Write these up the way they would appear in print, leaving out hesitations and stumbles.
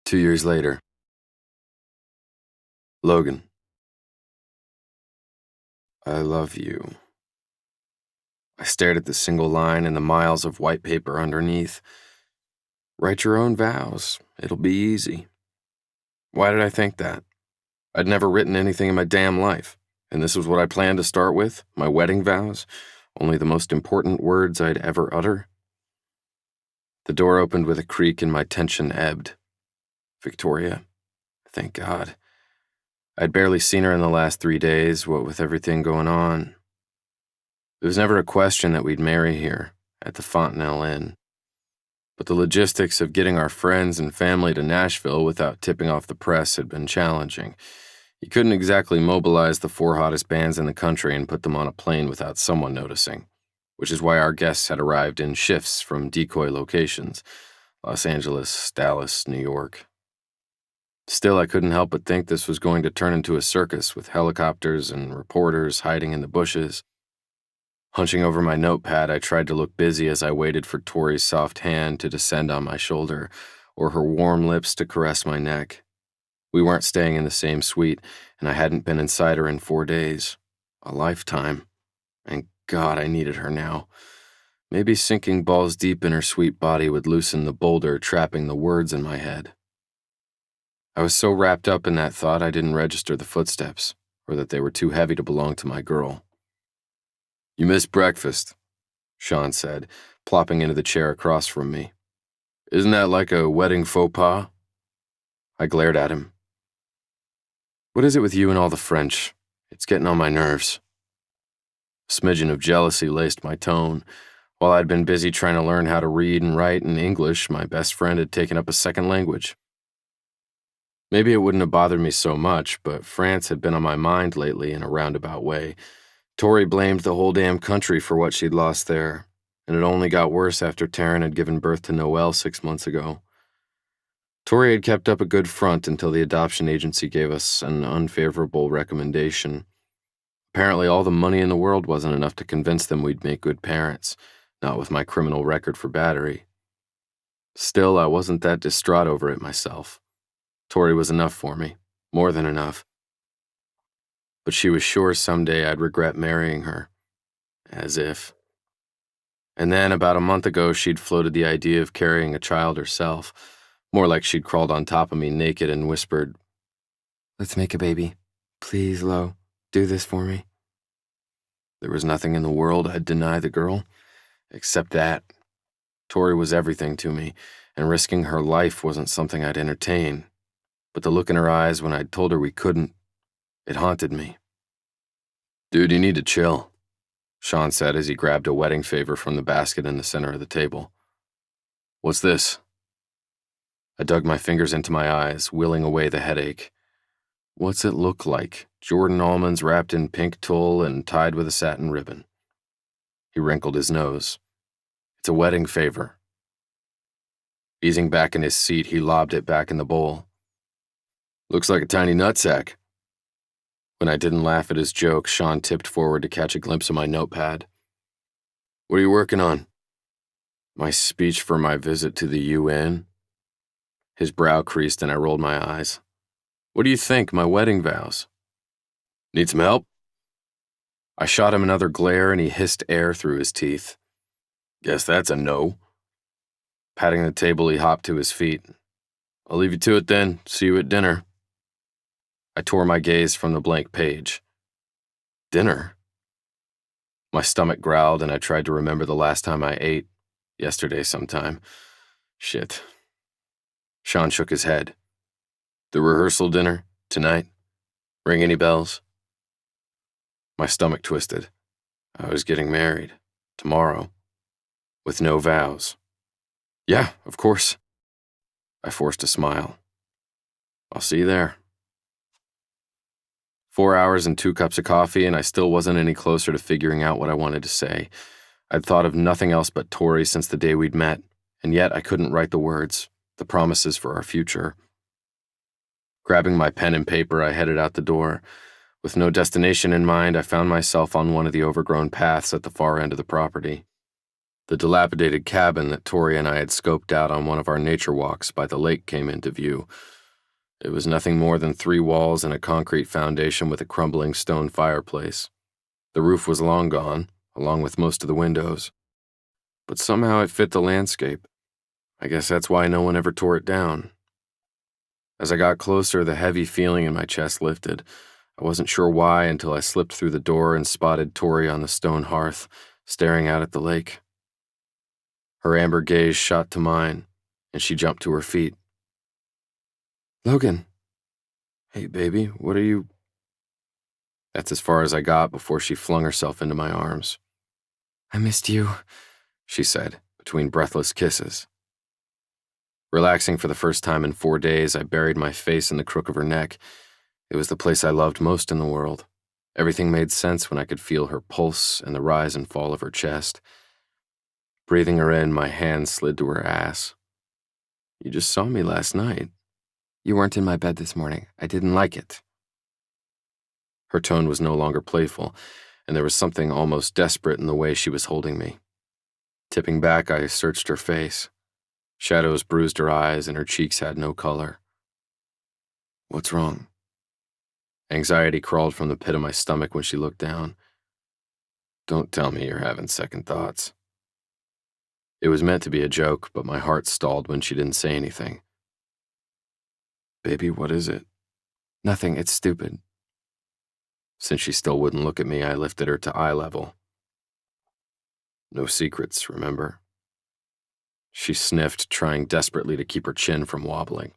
2 years later. Logan, I love you. I stared at the single line and the miles of white paper underneath. Write your own vows. It'll be easy. Why did I think that? I'd never written anything in my damn life, and this was what I planned to start with, my wedding vows, only the most important words I'd ever utter. The door opened with a creak and my tension ebbed. Victoria. Thank God. I'd barely seen her in the last 3 days, what with everything going on. There was never a question that we'd marry here, at the Fontanelle Inn. But the logistics of getting our friends and family to Nashville without tipping off the press had been challenging. You couldn't exactly mobilize the 4 hottest bands in the country and put them on a plane without someone noticing, which is why our guests had arrived in shifts from decoy locations: Los Angeles, Dallas, New York. Still, I couldn't help but think this was going to turn into a circus with helicopters and reporters hiding in the bushes. Hunching over my notepad, I tried to look busy as I waited for Tori's soft hand to descend on my shoulder or her warm lips to caress my neck. We weren't staying in the same suite, and I hadn't been inside her in 4 days. A lifetime. And God, I needed her now. Maybe sinking balls deep in her sweet body would loosen the boulder trapping the words in my head. I was so wrapped up in that thought I didn't register the footsteps, or that they were too heavy to belong to my girl. You missed breakfast, Sean said, plopping into the chair across from me. Isn't that like a wedding faux pas? I glared at him. What is it with you and all the French? It's getting on my nerves. A smidgen of jealousy laced my tone. While I'd been busy trying to learn how to read and write in English, my best friend had taken up a second language. Maybe it wouldn't have bothered me so much, but France had been on my mind lately in a roundabout way. Tori blamed the whole damn country for what she'd lost there, and it only got worse after Taryn had given birth to Noelle 6 months ago. Tori had kept up a good front until the adoption agency gave us an unfavorable recommendation. Apparently all the money in the world wasn't enough to convince them we'd make good parents, not with my criminal record for battery. Still, I wasn't that distraught over it myself. Tori was enough for me, more than enough. But she was sure someday I'd regret marrying her. As if. And then, about a month ago, she'd floated the idea of carrying a child herself, more like she'd crawled on top of me naked and whispered, "Let's make a baby. Please, Lo, do this for me." There was nothing in the world I'd deny the girl, except that. Tori was everything to me, and risking her life wasn't something I'd entertain. But the look in her eyes when I'd told her we couldn't, it haunted me. Dude, you need to chill, Sean said as he grabbed a wedding favor from the basket in the center of the table. What's this? I dug my fingers into my eyes, willing away the headache. What's it look like? Jordan almonds wrapped in pink tulle and tied with a satin ribbon. He wrinkled his nose. It's a wedding favor. Easing back in his seat, he lobbed it back in the bowl. Looks like a tiny nutsack. When I didn't laugh at his joke, Sean tipped forward to catch a glimpse of my notepad. What are you working on? My speech for my visit to the UN? His brow creased and I rolled my eyes. What do you think, my wedding vows? Need some help? I shot him another glare and he hissed air through his teeth. Guess that's a no. Patting the table, he hopped to his feet. I'll leave you to it then. See you at dinner. I tore my gaze from the blank page. Dinner? My stomach growled and I tried to remember the last time I ate. Yesterday sometime. Shit. Sean shook his head. The rehearsal dinner? Tonight? Ring any bells? My stomach twisted. I was getting married. Tomorrow. With no vows. Yeah, of course. I forced a smile. I'll see you there. 4 hours and 2 cups of coffee, and I still wasn't any closer to figuring out what I wanted to say. I'd thought of nothing else but Tori since the day we'd met, and yet I couldn't write the words, the promises for our future. Grabbing my pen and paper, I headed out the door. With no destination in mind, I found myself on one of the overgrown paths at the far end of the property. The dilapidated cabin that Tori and I had scoped out on one of our nature walks by the lake came into view. It was nothing more than 3 walls and a concrete foundation with a crumbling stone fireplace. The roof was long gone, along with most of the windows. But somehow it fit the landscape. I guess that's why no one ever tore it down. As I got closer, the heavy feeling in my chest lifted. I wasn't sure why until I slipped through the door and spotted Tori on the stone hearth, staring out at the lake. Her amber gaze shot to mine, and she jumped to her feet. "Logan." "Hey, baby, what are you—" That's as far as I got before she flung herself into my arms. "I missed you," she said, between breathless kisses. Relaxing for the first time in 4 days, I buried my face in the crook of her neck. It was the place I loved most in the world. Everything made sense when I could feel her pulse and the rise and fall of her chest. Breathing her in, my hand slid to her ass. "You just saw me last night." "You weren't in my bed this morning. I didn't like it." Her tone was no longer playful, and there was something almost desperate in the way she was holding me. Tipping back, I searched her face. Shadows bruised her eyes, and her cheeks had no color. "What's wrong?" Anxiety crawled from the pit of my stomach when she looked down. "Don't tell me you're having second thoughts." It was meant to be a joke, but my heart stalled when she didn't say anything. "Baby, what is it?" "Nothing, it's stupid." Since she still wouldn't look at me, I lifted her to eye level. "No secrets, remember?" She sniffed, trying desperately to keep her chin from wobbling.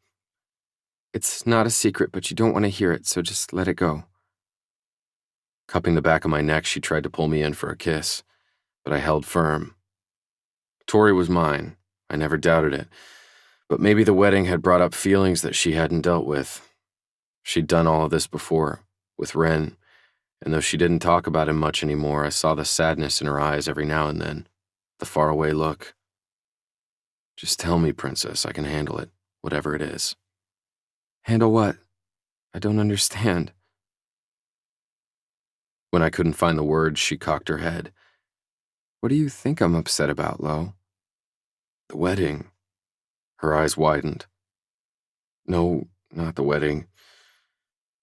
"It's not a secret, but you don't want to hear it, so just let it go." Cupping the back of my neck, she tried to pull me in for a kiss, but I held firm. Tori was mine. I never doubted it. But maybe the wedding had brought up feelings that she hadn't dealt with. She'd done all of this before, with Ren, and though she didn't talk about him much anymore, I saw the sadness in her eyes every now and then, the faraway look. "Just tell me, Princess, I can handle it, whatever it is." "Handle what? I don't understand." When I couldn't find the words, she cocked her head. "What do you think I'm upset about, Lo?" "The wedding." Her eyes widened. "No, not the wedding."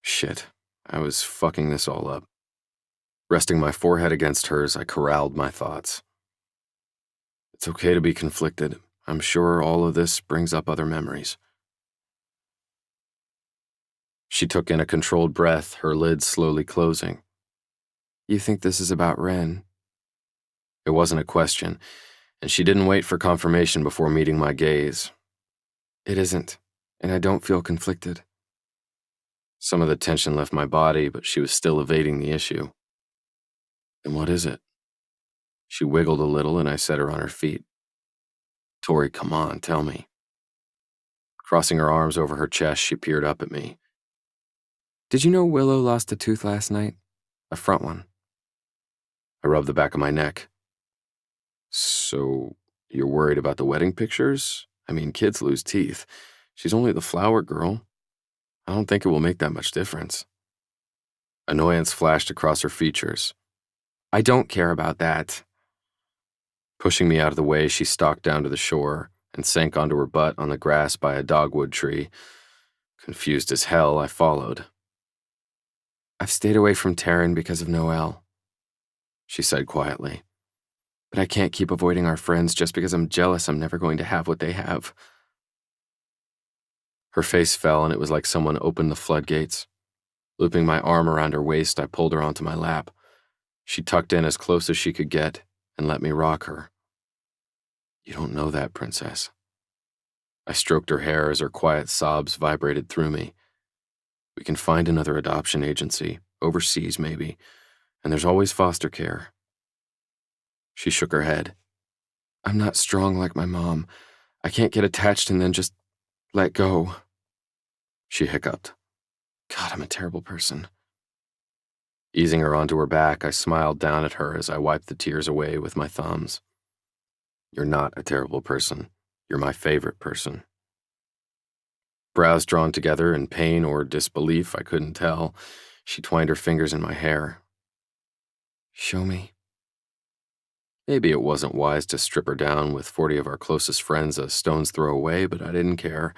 Shit, I was fucking this all up. Resting my forehead against hers, I corralled my thoughts. "It's okay to be conflicted. I'm sure all of this brings up other memories." She took in a controlled breath, her lids slowly closing. "You think this is about Ren?" It wasn't a question, and she didn't wait for confirmation before meeting my gaze. "It isn't, and I don't feel conflicted." Some of the tension left my body, but she was still evading the issue. "And what is it?" She wiggled a little, and I set her on her feet. "Tori, come on, tell me." Crossing her arms over her chest, she peered up at me. "Did you know Willow lost a tooth last night? A front one." I rubbed the back of my neck. "So, you're worried about the wedding pictures? I mean, kids lose teeth. She's only the flower girl. I don't think it will make that much difference." Annoyance flashed across her features. "I don't care about that." Pushing me out of the way, she stalked down to the shore and sank onto her butt on the grass by a dogwood tree. Confused as hell, I followed. "I've stayed away from Taryn because of Noelle," she said quietly. "But I can't keep avoiding our friends just because I'm jealous I'm never going to have what they have." Her face fell, and it was like someone opened the floodgates. Looping my arm around her waist, I pulled her onto my lap. She tucked in as close as she could get and let me rock her. "You don't know that, Princess." I stroked her hair as her quiet sobs vibrated through me. "We can find another adoption agency, overseas maybe, and there's always foster care." She shook her head. "I'm not strong like my mom. I can't get attached and then just let go." She hiccuped. "God, I'm a terrible person." Easing her onto her back, I smiled down at her as I wiped the tears away with my thumbs. "You're not a terrible person. You're my favorite person." Brows drawn together in pain or disbelief, I couldn't tell, she twined her fingers in my hair. "Show me." Maybe it wasn't wise to strip her down with 40 of our closest friends a stone's throw away, but I didn't care.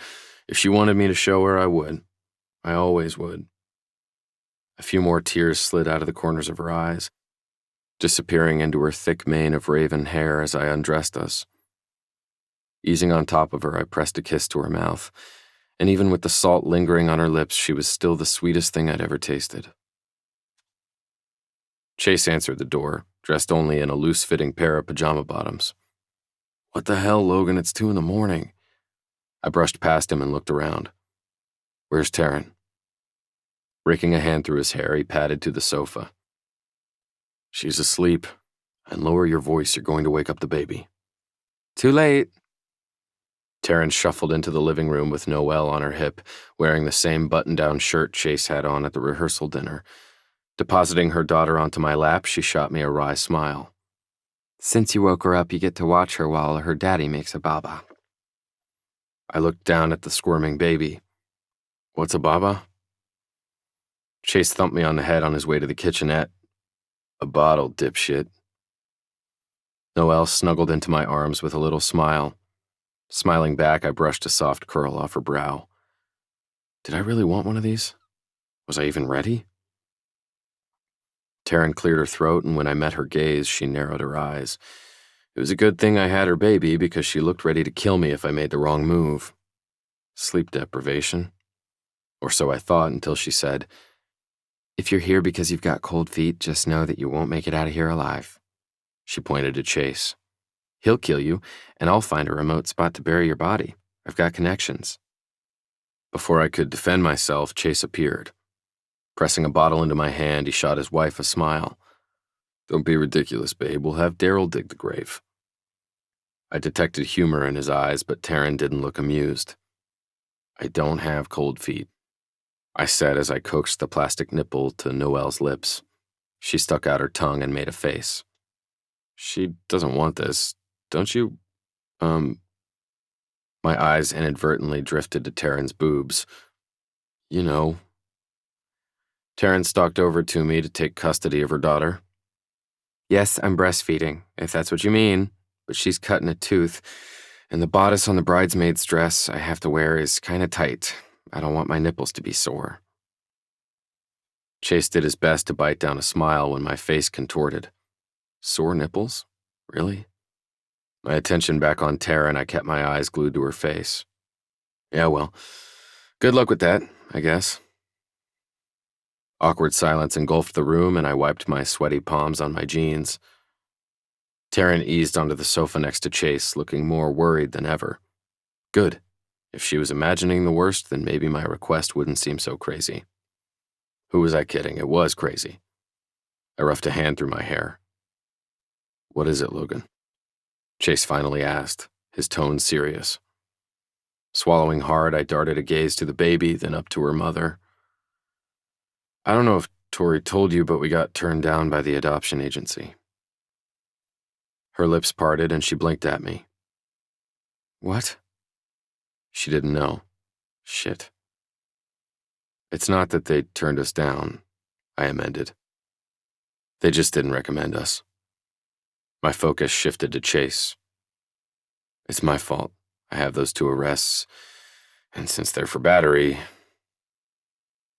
If she wanted me to show her, I would. I always would. A few more tears slid out of the corners of her eyes, disappearing into her thick mane of raven hair as I undressed us. Easing on top of her, I pressed a kiss to her mouth, and even with the salt lingering on her lips, she was still the sweetest thing I'd ever tasted. Chase answered the door, dressed only in a loose-fitting pair of pajama bottoms. "What the hell, Logan? It's 2 a.m. I brushed past him and looked around. "Where's Taryn?" Raking a hand through his hair, he padded to the sofa. "She's asleep. And lower your voice, you're going to wake up the baby." "Too late." Taryn shuffled into the living room with Noelle on her hip, wearing the same button-down shirt Chase had on at the rehearsal dinner. Depositing her daughter onto my lap, she shot me a wry smile. "Since you woke her up, you get to watch her while her daddy makes a baba." I looked down at the squirming baby. "What's a baba?" Chase thumped me on the head on his way to the kitchenette. "A bottle, dipshit." Noelle snuggled into my arms with a little smile. Smiling back, I brushed a soft curl off her brow. Did I really want one of these? Was I even ready? Taryn cleared her throat, and when I met her gaze, she narrowed her eyes. It was a good thing I had her baby, because she looked ready to kill me if I made the wrong move. Sleep deprivation? Or so I thought until she said, "If you're here because you've got cold feet, just know that you won't make it out of here alive." She pointed to Chase. "He'll kill you, and I'll find a remote spot to bury your body. I've got connections." Before I could defend myself, Chase appeared. Pressing a bottle into my hand, he shot his wife a smile. "Don't be ridiculous, babe. We'll have Daryl dig the grave." I detected humor in his eyes, but Taryn didn't look amused. "I don't have cold feet," I said as I coaxed the plastic nipple to Noelle's lips. She stuck out her tongue and made a face. "She doesn't want this, don't you? My eyes inadvertently drifted to Taryn's boobs. "You know." Taryn stalked over to me to take custody of her daughter. "Yes, I'm breastfeeding, if that's what you mean, but she's cutting a tooth, and the bodice on the bridesmaid's dress I have to wear is kinda tight. I don't want my nipples to be sore." Chase did his best to bite down a smile when my face contorted. Sore nipples? Really? My attention back on Taryn, I kept my eyes glued to her face. "Yeah, well, good luck with that, I guess." Awkward silence engulfed the room, and I wiped my sweaty palms on my jeans. Taryn eased onto the sofa next to Chase, looking more worried than ever. Good. If she was imagining the worst, then maybe my request wouldn't seem so crazy. Who was I kidding? It was crazy. I roughed a hand through my hair. "What is it, Logan?" Chase finally asked, his tone serious. Swallowing hard, I darted a gaze to the baby, then up to her mother. "I don't know if Tori told you, but we got turned down by the adoption agency." Her lips parted and she blinked at me. "What?" She didn't know. Shit. "It's not that they turned us down," I amended. "They just didn't recommend us." My focus shifted to Chase. "It's my fault. I have those 2 arrests, and since they're for battery..."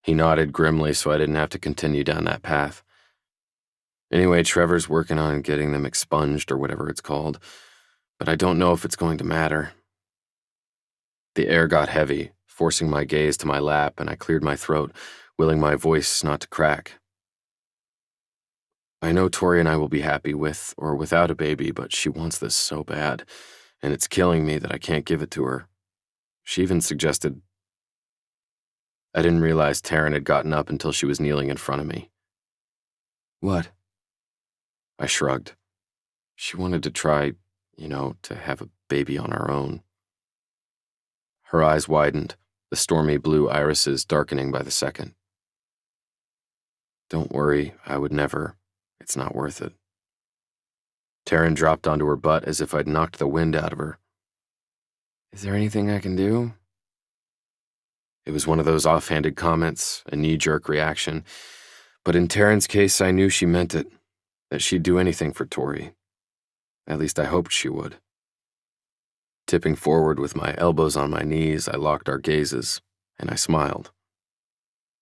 He nodded grimly so I didn't have to continue down that path. "Anyway, Trevor's working on getting them expunged or whatever it's called, but I don't know if it's going to matter." The air got heavy, forcing my gaze to my lap, and I cleared my throat, willing my voice not to crack. "I know Tori and I will be happy with or without a baby, but she wants this so bad, and it's killing me that I can't give it to her. She even suggested..." I didn't realize Taryn had gotten up until she was kneeling in front of me. "What?" I shrugged. She wanted to try, to have a baby on our own. Her eyes widened, the stormy blue irises darkening by the second. "Don't worry, I would never. It's not worth it." Taryn dropped onto her butt as if I'd knocked the wind out of her. "Is there anything I can do?" It was one of those offhanded comments, a knee-jerk reaction, but in Taryn's case I knew she meant it, that she'd do anything for Tori. At least I hoped she would. Tipping forward with my elbows on my knees, I locked our gazes, and I smiled.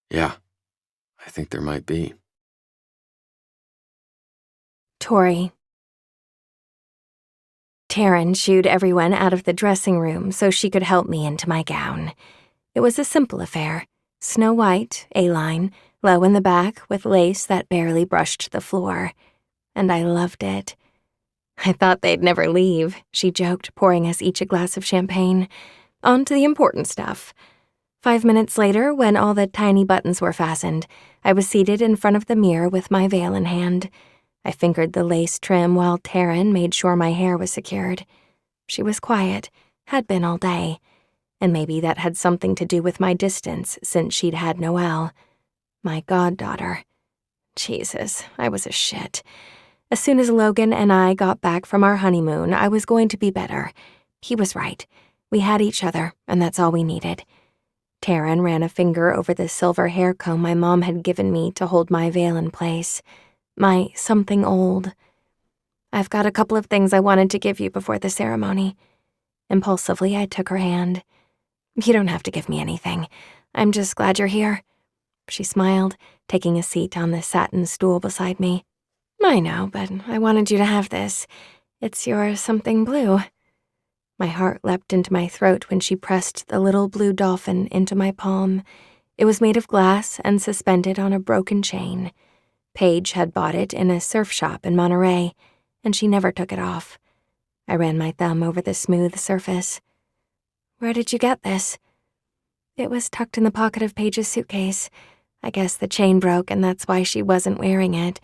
Yeah, I think there might be. Tori. Taryn shooed everyone out of the dressing room so she could help me into my gown. It was a simple affair. Snow white, A-line, low in the back with lace that barely brushed the floor. And I loved it. I thought they'd never leave, she joked, pouring us each a glass of champagne. On to the important stuff. 5 minutes later, when all the tiny buttons were fastened, I was seated in front of the mirror with my veil in hand. I fingered the lace trim while Taryn made sure my hair was secured. She was quiet, had been all day, and maybe that had something to do with my distance since she'd had Noelle. My goddaughter. Jesus, I was a shit. As soon as Logan and I got back from our honeymoon, I was going to be better. He was right. We had each other, and that's all we needed. Taryn ran a finger over the silver hair comb my mom had given me to hold my veil in place. My something old. I've got a couple of things I wanted to give you before the ceremony. Impulsively, I took her hand. You don't have to give me anything. I'm just glad you're here. She smiled, taking a seat on the satin stool beside me. I know, but I wanted you to have this. It's your something blue. My heart leapt into my throat when she pressed the little blue dolphin into my palm. It was made of glass and suspended on a broken chain. Paige had bought it in a surf shop in Monterey, and she never took it off. I ran my thumb over the smooth surface. Where did you get this? It was tucked in the pocket of Paige's suitcase. I guess the chain broke, and that's why she wasn't wearing it.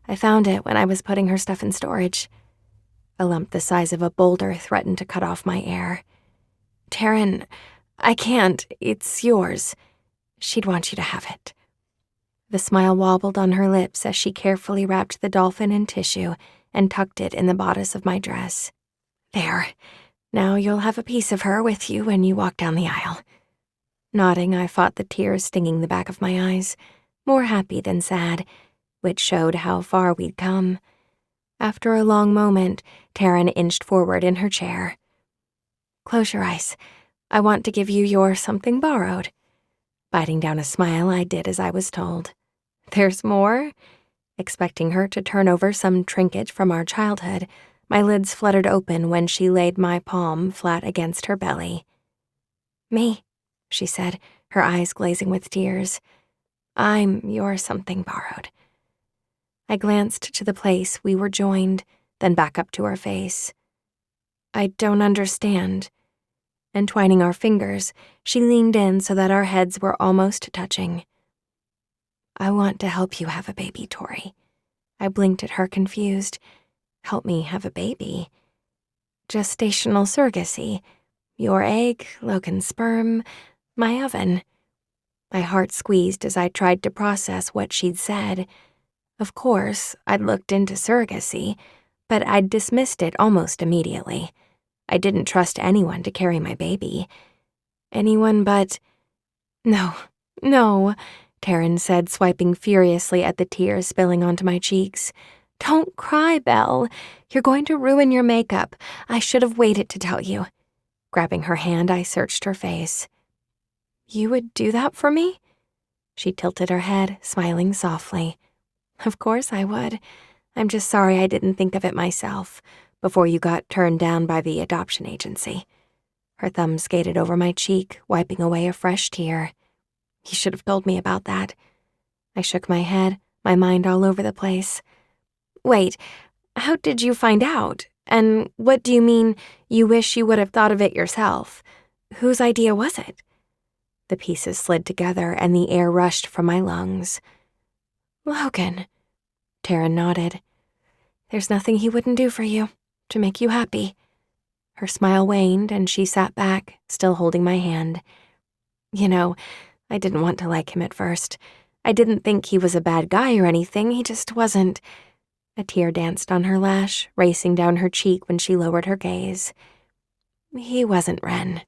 I found it when I was putting her stuff in storage. A lump the size of a boulder threatened to cut off my air. Taryn, I can't. It's yours. She'd want you to have it. The smile wobbled on her lips as she carefully wrapped the dolphin in tissue and tucked it in the bodice of my dress. There. Now you'll have a piece of her with you when you walk down the aisle. Nodding, I fought the tears stinging the back of my eyes, more happy than sad, which showed how far we'd come. After a long moment, Taryn inched forward in her chair. Close your eyes. I want to give you your something borrowed. Biting down a smile, I did as I was told. There's more? Expecting her to turn over some trinket from our childhood, my lids fluttered open when she laid my palm flat against her belly. Me, she said, her eyes glazing with tears. I'm your something borrowed. I glanced to the place we were joined, then back up to her face. I don't understand. Entwining our fingers, she leaned in so that our heads were almost touching. I want to help you have a baby, Tori. I blinked at her, confused. Help me have a baby? Gestational surrogacy. Your egg, Logan's sperm, my oven. My heart squeezed as I tried to process what she'd said. Of course, I'd looked into surrogacy, but I'd dismissed it almost immediately. I didn't trust anyone to carry my baby. Anyone but... No, Taryn said, swiping furiously at the tears spilling onto my cheeks. Don't cry, Belle. You're going to ruin your makeup. I should have waited to tell you. Grabbing her hand, I searched her face. You would do that for me? She tilted her head, smiling softly. Of course I would. I'm just sorry I didn't think of it myself before you got turned down by the adoption agency. Her thumb skated over my cheek, wiping away a fresh tear. You should have told me about that. I shook my head, my mind all over the place. Wait, how did you find out? And what do you mean you wish you would have thought of it yourself? Whose idea was it? The pieces slid together and the air rushed from my lungs. Logan. Taryn nodded. There's nothing he wouldn't do for you, to make you happy. Her smile waned and she sat back, still holding my hand. You know, I didn't want to like him at first. I didn't think he was a bad guy or anything, he just wasn't. A tear danced on her lash, racing down her cheek when she lowered her gaze. He wasn't Ren.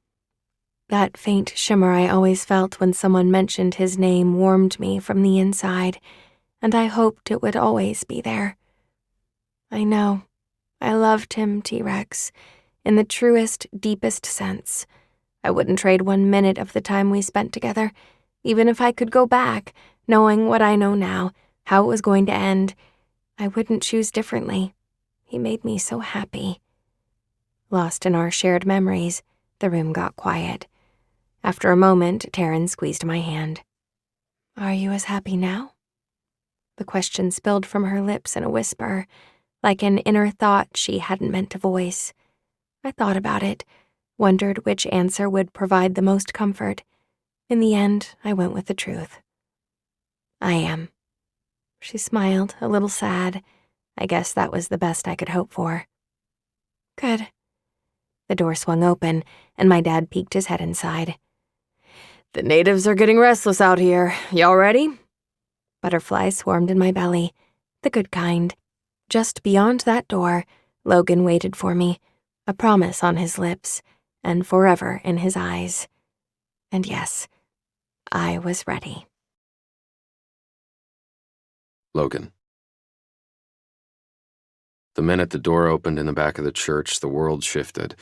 That faint shimmer I always felt when someone mentioned his name warmed me from the inside, and I hoped it would always be there. I know, I loved him, T-Rex, in the truest, deepest sense. I wouldn't trade 1 minute of the time we spent together, even if I could go back, knowing what I know now, how it was going to end. I wouldn't choose differently. He made me so happy. Lost in our shared memories, the room got quiet. After a moment, Taryn squeezed my hand. Are you as happy now? The question spilled from her lips in a whisper, like an inner thought she hadn't meant to voice. I thought about it, wondered which answer would provide the most comfort. In the end, I went with the truth. I am. She smiled, a little sad. I guess that was the best I could hope for. Good. The door swung open, and my dad peeked his head inside. The natives are getting restless out here. Y'all ready? Butterflies swarmed in my belly, the good kind. Just beyond that door, Logan waited for me, a promise on his lips, and forever in his eyes. And yes, I was ready. Logan. The minute the door opened in the back of the church, the world shifted,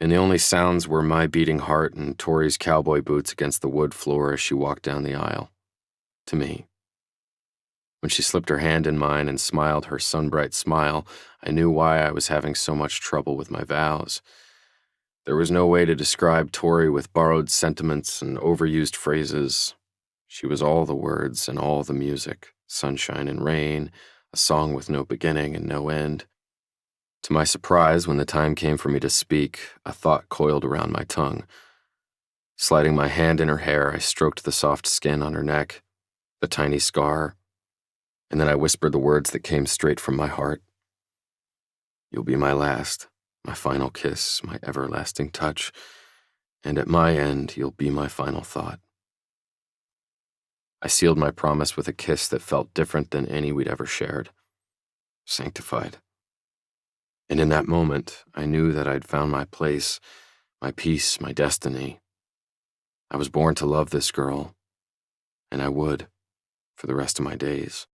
and the only sounds were my beating heart and Tori's cowboy boots against the wood floor as she walked down the aisle. To me. When she slipped her hand in mine and smiled her sun-bright smile, I knew why I was having so much trouble with my vows. There was no way to describe Tori with borrowed sentiments and overused phrases. She was all the words and all the music, sunshine and rain, a song with no beginning and no end. To my surprise, when the time came for me to speak, a thought coiled around my tongue. Sliding my hand in her hair, I stroked the soft skin on her neck, the tiny scar, and then I whispered the words that came straight from my heart. You'll be my last, my final kiss, my everlasting touch, and at my end, you'll be my final thought. I sealed my promise with a kiss that felt different than any we'd ever shared. Sanctified. And in that moment, I knew that I'd found my place, my peace, my destiny. I was born to love this girl, and I would, for the rest of my days.